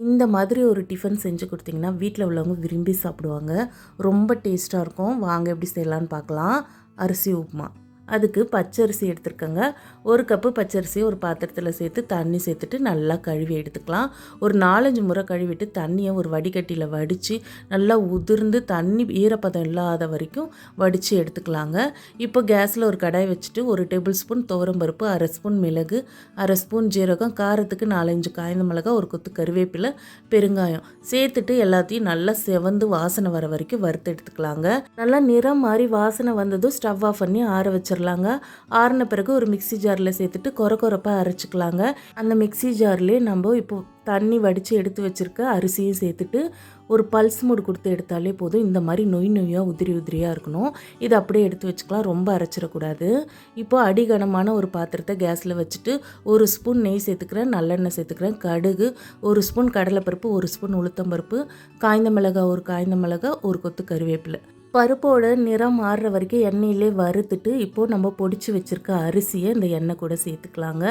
இந்த மாதிரி ஒரு டிஃபன் செஞ்சு கொடுத்தீங்கன்னா வீட்டில் உள்ளவங்க விரும்பி சாப்பிடுவாங்க. ரொம்ப டேஸ்ட்டாக இருக்கும். வாங்க எப்படி செய்யலான்னு பார்க்கலாம். அரிசி உப்புமா. அதுக்கு பச்சரிசி எடுத்துருக்கேங்க. 1 கப்பு பச்சரிசியை ஒரு பாத்திரத்தில் சேர்த்து தண்ணி சேர்த்துட்டு நல்லா கழுவி எடுத்துக்கலாம். ஒரு 4-5 முறை கழுவிட்டு தண்ணியை ஒரு வடிகட்டியில் வடித்து நல்லா உதிர்ந்து தண்ணி ஈரப்பதம் இல்லாத வரைக்கும் வடித்து எடுத்துக்கலாங்க. இப்போ கேஸில் ஒரு கடாய் வச்சுட்டு 1 டேபிள் ஸ்பூன் துவரம்பருப்பு, 1/2 ஸ்பூன் மிளகு, 1/2 ஸ்பூன் ஜீரகம், காரத்துக்கு 4-5 காய்ந்த மிளகாய், ஒரு கொத்து கருவேப்பிலை, பெருங்காயம் சேர்த்துட்டு எல்லாத்தையும் நல்லா செவந்து வாசனை வர வரைக்கும் வறுத்து எடுத்துக்கலாங்க. நல்லா நிறம் மாதிரி வாசனை வந்ததும் ஸ்டவ் ஆஃப் பண்ணி ஆற வச்சிடலாங்க. ஆறின பிறகு ஒரு மிக்ஸி ஜாரில் சேர்த்துட்டு கொரப்பாக அரைச்சிக்கலாங்க. அந்த மிக்ஸி ஜார்லேயே நம்ம இப்போ தண்ணி வடித்து எடுத்து வச்சுருக்க அரிசியும் சேர்த்துட்டு ஒரு பல்ஸ் மூடு கொடுத்து எடுத்தாலே போதும். இந்த மாதிரி நொய்யாக உதிரியாக இருக்கணும். இதை அப்படியே எடுத்து வச்சுக்கலாம். ரொம்ப அரைச்சிடக்கூடாது. இப்போ அடிகனமான ஒரு பாத்திரத்தை கேஸில் வச்சுட்டு 1 ஸ்பூன் நெய் சேர்த்துக்கிறேன், நல்லெண்ணெய் சேர்த்துக்கிறேன், கடுகு, 1 ஸ்பூன் கடலைப்பருப்பு, 1 ஸ்பூன் உளுத்தம்பருப்பு, காய்ந்த மிளகாய், 1 காய்ந்த மிளகாய், 1 கொத்து கருவேப்பிலை. பருப்போட நிறம் மாறுற வரைக்கும் எண்ணெயிலே வறுத்துட்டு இப்போது நம்ம பொடிச்சு வச்சுருக்க அரிசியை இந்த எண்ணெய் கூட சேர்த்துக்கலாங்க.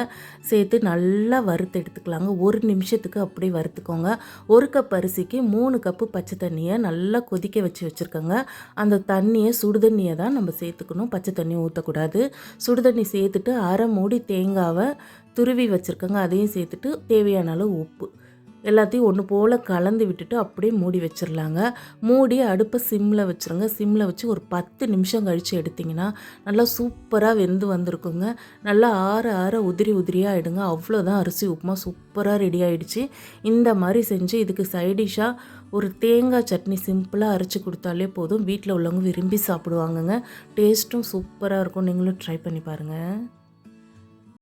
சேர்த்து நல்லா வறுத்து எடுத்துக்கலாங்க. 1 நிமிஷத்துக்கு அப்படியே வறுத்துக்கோங்க. 1 கப் அரிசிக்கு 3 கப்பு பச்சை தண்ணியை நல்லா கொதிக்க வச்சுருக்கோங்க. அந்த தண்ணியை சுடுதண்ணியை தான் நம்ம சேர்த்துக்கணும். பச்சை தண்ணி ஊற்றக்கூடாது. சுடுதண்ணி சேர்த்துட்டு 1/2 மூடி தேங்காவை துருவி வச்சுருக்கோங்க. அதையும் சேர்த்துட்டு தேவையான அளவு உப்பு எல்லாத்தையும் ஒன்று போல் கலந்து விட்டுட்டு அப்படியே மூடி வச்சிடலாங்க. மூடி அடுப்பை சிம்மில் வச்சுருங்க. சிம்மில் வச்சு ஒரு 10 நிமிஷம் கழித்து எடுத்திங்கன்னா நல்லா சூப்பராக வெந்து வந்திருக்குங்க. நல்லா ஆற உதிரியாக ஆகிடுங்க. அவ்வளோதான், அரிசி உப்புமா சூப்பராக ரெடி ஆகிடுச்சு. இந்த மாதிரி செஞ்சு இதுக்கு சைடிஷாக ஒரு தேங்காய் சட்னி சிம்பிளாக அரைச்சி கொடுத்தாலே போதும். வீட்டில் உள்ளவங்க விரும்பி சாப்பிடுவாங்கங்க. டேஸ்ட்டும் சூப்பராக இருக்கும். நீங்களும் ட்ரை பண்ணி பாருங்கள்.